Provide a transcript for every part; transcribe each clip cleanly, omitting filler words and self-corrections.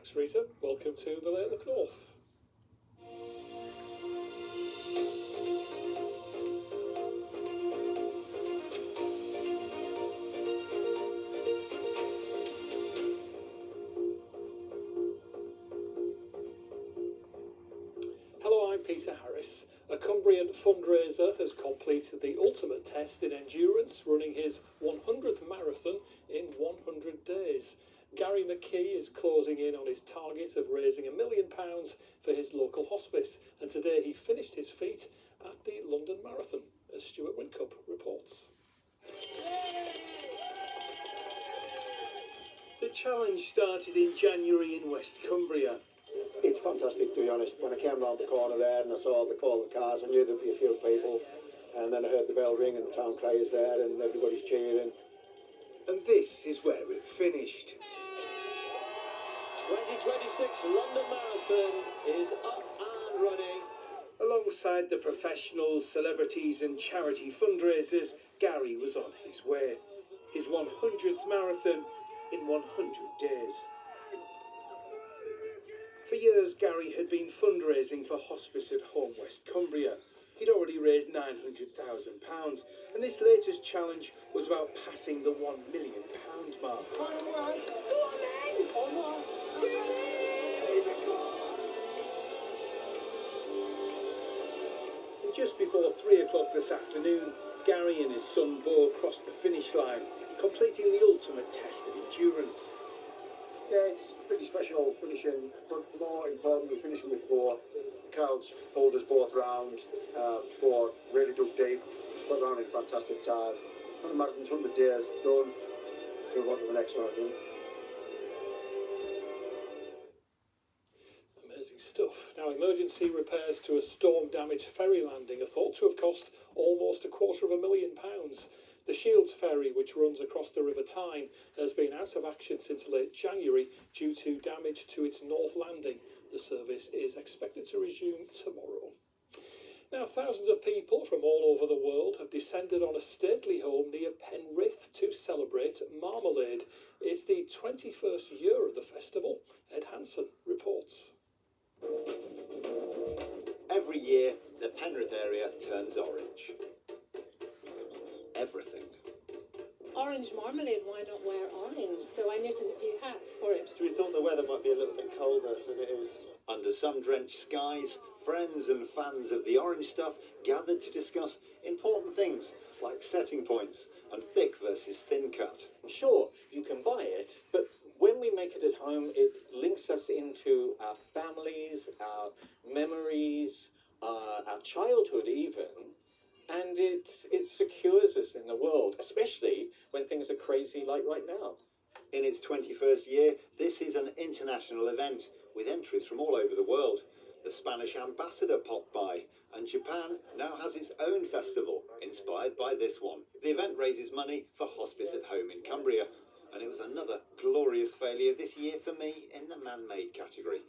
Thanks, Rita. Welcome to the Late Look North. Hello, I'm Peter Harris. A Cumbrian fundraiser has completed the ultimate test in endurance, running his 100th marathon in 100 days. Gary McKee is closing in on his target of raising £1 million for his local hospice, and today he finished his feat at the London Marathon, as Stuart Wincup reports. The challenge started in January in West Cumbria. It's fantastic, to be honest. When I came round the corner there and I saw the call of the cars, I knew there'd be a few people, and then I heard the bell ring and the town criers there and everybody's cheering. And this is where it finished. 2026 London Marathon is up and running. Alongside the professionals, celebrities and charity fundraisers, Gary was on his way. His 100th marathon in 100 days. For years, Gary had been fundraising for Hospice at Home West Cumbria. He'd already raised £900,000, and this latest challenge was about passing the £1 million mark. And just before 3 o'clock this afternoon, Gary and his son Bo crossed the finish line, completing the ultimate test of endurance. Yeah, it's pretty special finishing, but more importantly, finishing with Bo. The crowds pulled us both round. Bo really dug deep, got round in a fantastic time. 100 marathons, 100 days done. Move on to the next one, I think. Amazing stuff. Now, emergency repairs to a storm-damaged ferry landing are thought to have cost almost £250,000. The Shields ferry, which runs across the River Tyne, has been out of action since late January due to damage to its north landing. The service is expected to resume tomorrow. Now, thousands of people from all over the world have descended on a stately home near Penrith to celebrate Marmalade. It's the 21st year of the festival. Ed Hansen reports. Every year, the Penrith area turns orange. Everything. Orange marmalade, why not wear orange? So I knitted a few hats for it. We thought the weather might be a little bit colder than it is. Under sun-drenched skies, friends and fans of the orange stuff gathered to discuss important things like setting points and thick versus thin cut. Sure, you can buy it, but when we make it at home, it links us into our families, our memories, our childhood even. And it secures us in the world, especially when things are crazy like right now. In its 21st year, this is an international event with entries from all over the world. The Spanish ambassador popped by, and Japan now has its own festival, inspired by this one. The event raises money for Hospice at Home in Cumbria, and it was another glorious failure this year for me in the man-made category.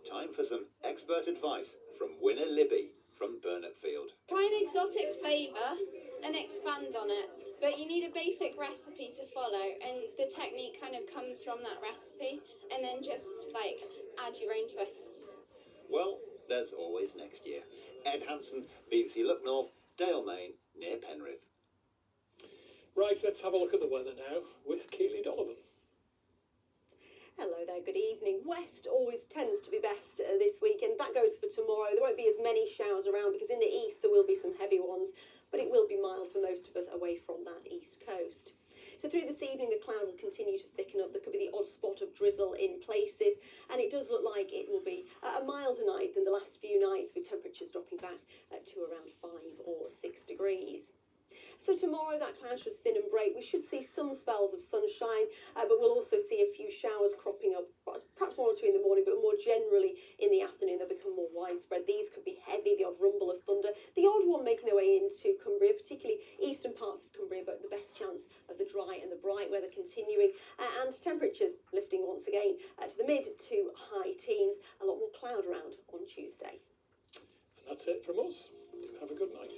Time for some expert advice from winner Libby from Burnetfield. Try an exotic flavour and expand on it, but you need a basic recipe to follow, and the technique kind of comes from that recipe, and then just like add your own twists. Well, there's always next year. Ed Hansen, BBC Look North, Dale, Main, near Penrith. Right, let's have a look at the weather now with Keeley Donovan. Hello there, good evening. West always tends to be best this week, and that goes for tomorrow. There won't be as many showers around because in the east there will be some heavy ones, but it will be mild for most of us away from that east coast. So through this evening the cloud will continue to thicken up. There could be the odd spot of drizzle in places, and it does look like it will be a milder night than the last few nights, with temperatures dropping back to around 5 or 6 degrees. So tomorrow that cloud should thin and break. We should see some spells of sunshine, but we'll also see a few showers cropping up, perhaps 1 or 2 in the morning, but more generally in the afternoon they'll become more widespread. These could be heavy, the odd rumble of thunder, the odd one making their way into Cumbria, particularly eastern parts of Cumbria, but the best chance of the dry and the bright weather continuing, and temperatures lifting once again to the mid to high teens. A lot more cloud around on Tuesday. And that's it from us. Do have a good night.